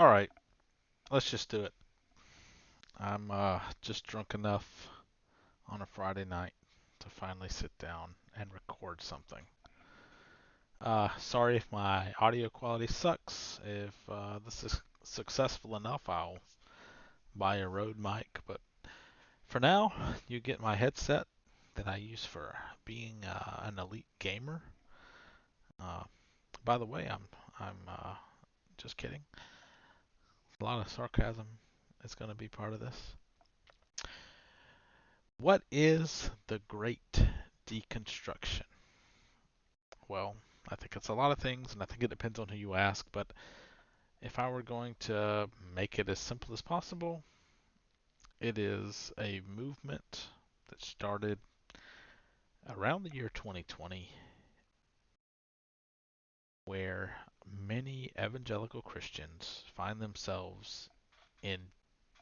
All right, let's just do it. I'm just drunk enough on a Friday night to finally sit down and record something. Sorry if my audio quality sucks. If this is successful enough, I'll buy a Rode mic. But for now, you get my headset that I use for being an elite gamer. Uh, by the way, I'm just kidding. A lot of sarcasm is going to be part of this. What is the Great Deconstruction? Well, I think it's a lot of things, and I think it depends on who you ask. But if I were going to make it as simple as possible, it is a movement that started around the year 2020, where many evangelical Christians find themselves in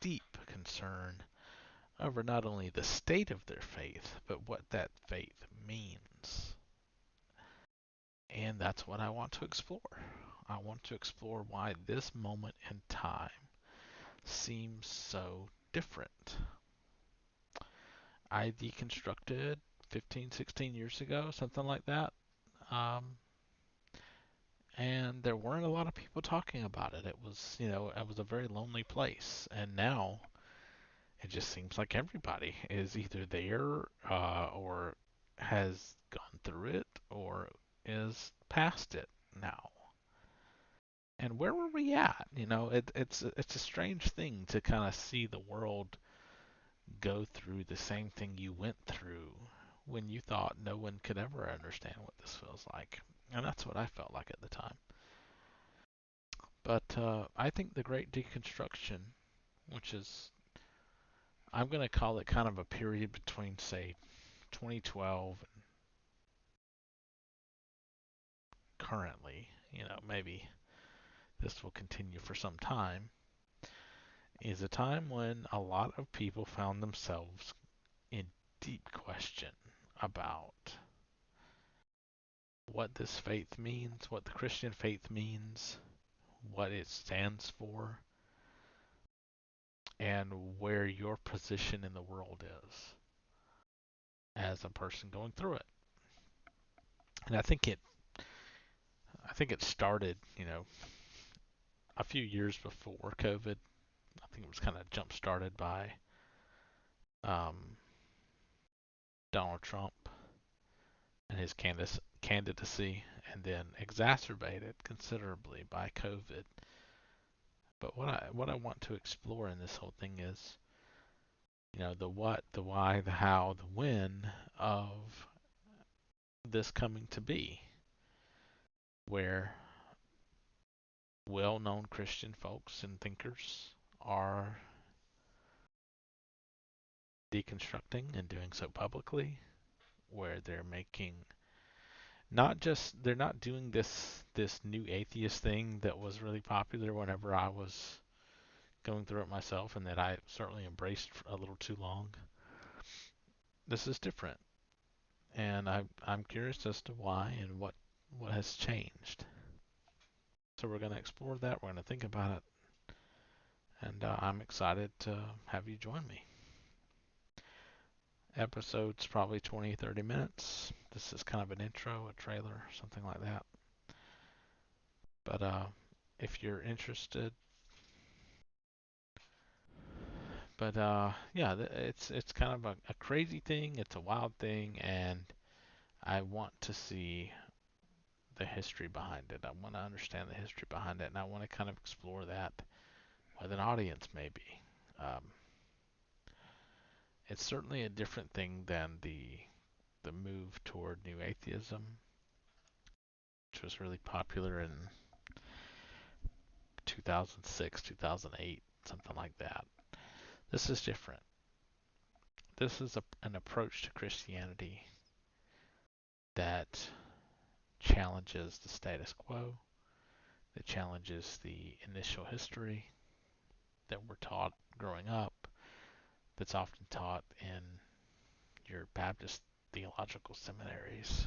deep concern over not only the state of their faith, but what that faith means. And that's what I want to explore. I want to explore why this moment in time seems so different. I deconstructed 15, 16 years ago, something like that. Um, and there weren't a lot of people talking about it. It was a very lonely place. And now it just seems like everybody is either there or has gone through it or is past it now. And where were we at? It's a strange thing to kind of see the world go through the same thing you went through when you thought no one could ever understand what this feels like. And that's what I felt like at the time. But I think the Great Deconstruction, which is, I'm going to call it kind of a period between, say, 2012 and currently, maybe this will continue for some time, is a time when a lot of people found themselves in deep question about what this faith means, what the Christian faith means, what it stands for, and where your position in the world is as a person going through it. And I think it started, a few years before COVID. I think it was kind of jump started by um, Donald Trump and his candidacy, and then exacerbated considerably by COVID. But what I want to explore in this whole thing is, the what, the why, the how, the when of this coming to be, where well-known Christian folks and thinkers are deconstructing and doing so publicly, where they're making not just they're not doing this new atheist thing that was really popular whenever I was going through it myself, and that I certainly embraced for a little too long. This is different, and I'm curious as to why and what has changed. So we're going to explore that. We're going to think about it, and I'm excited to have you join me. Episode's probably 20, 30 minutes. This is kind of an intro, a trailer, something like that. But if you're interested, yeah, it's kind of a crazy thing. It's a wild thing, and I want to see the history behind it. I want to understand the history behind it, and I want to kind of explore that with an audience, maybe. Um, it's certainly a different thing than the move toward new atheism, which was really popular in 2006, 2008, something like that. This is different. This is an approach to Christianity that challenges the status quo, that challenges the initial history that we're taught growing up, that's often taught in your Baptist theological seminaries,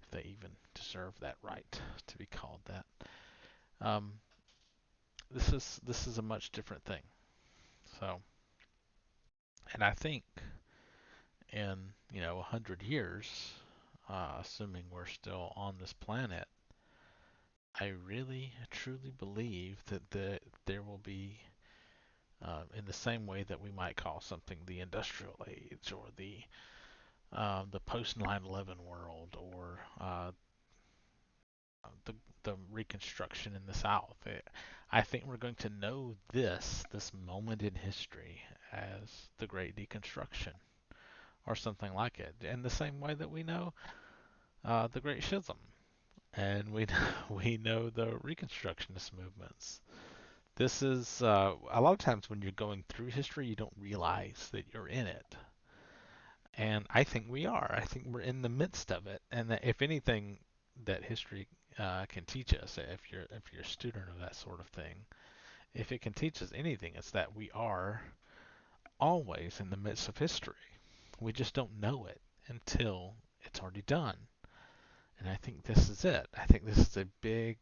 if they even deserve that right to be called that. Um, this is a much different thing. So, and I think in 100 years, assuming we're still on this planet, I really truly believe that there will be, in the same way that we might call something the industrial age or the post 9/11 world, or the Reconstruction in the South. I think we're going to know this moment in history as the Great Deconstruction or something like it, in the same way that we know the Great Schism and we we know the Reconstructionist movements. This is a lot of times when you're going through history, you don't realize that you're in it. And I think we are. I think we're in the midst of it. And that if anything, that history can teach us, if you're a student of that sort of thing, if it can teach us anything, it's that we are always in the midst of history. We just don't know it until it's already done. And I think this is it. I think this is a big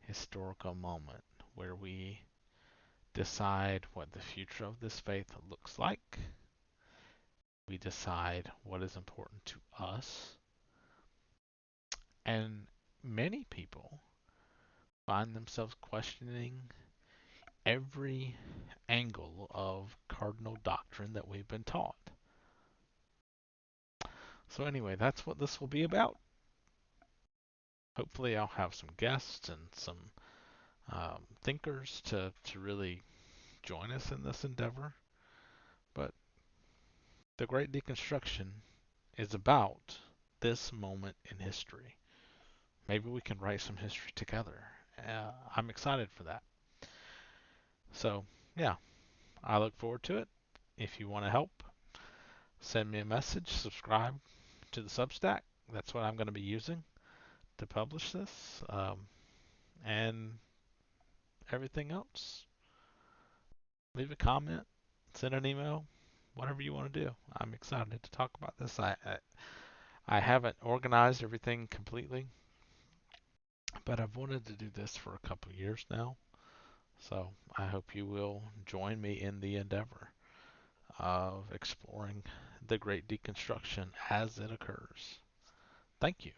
historical moment where we decide what the future of this faith looks like. We decide what is important to us. And many people find themselves questioning every angle of cardinal doctrine that we've been taught. So, anyway, that's what this will be about. Hopefully, I'll have some guests and some thinkers to really join us in this endeavor. But the Great Deconstruction is about this moment in history. Maybe we can write some history together. I'm excited for that. So, yeah, I look forward to it. If you want to help, send me a message, subscribe to the Substack. That's what I'm going to be using to publish this. And everything else, leave a comment, send an email, whatever you want to do. I'm excited to talk about this. I haven't organized everything completely, but I've wanted to do this for a couple of years now. So I hope you will join me in the endeavor of exploring the Great Deconstruction as it occurs. Thank you.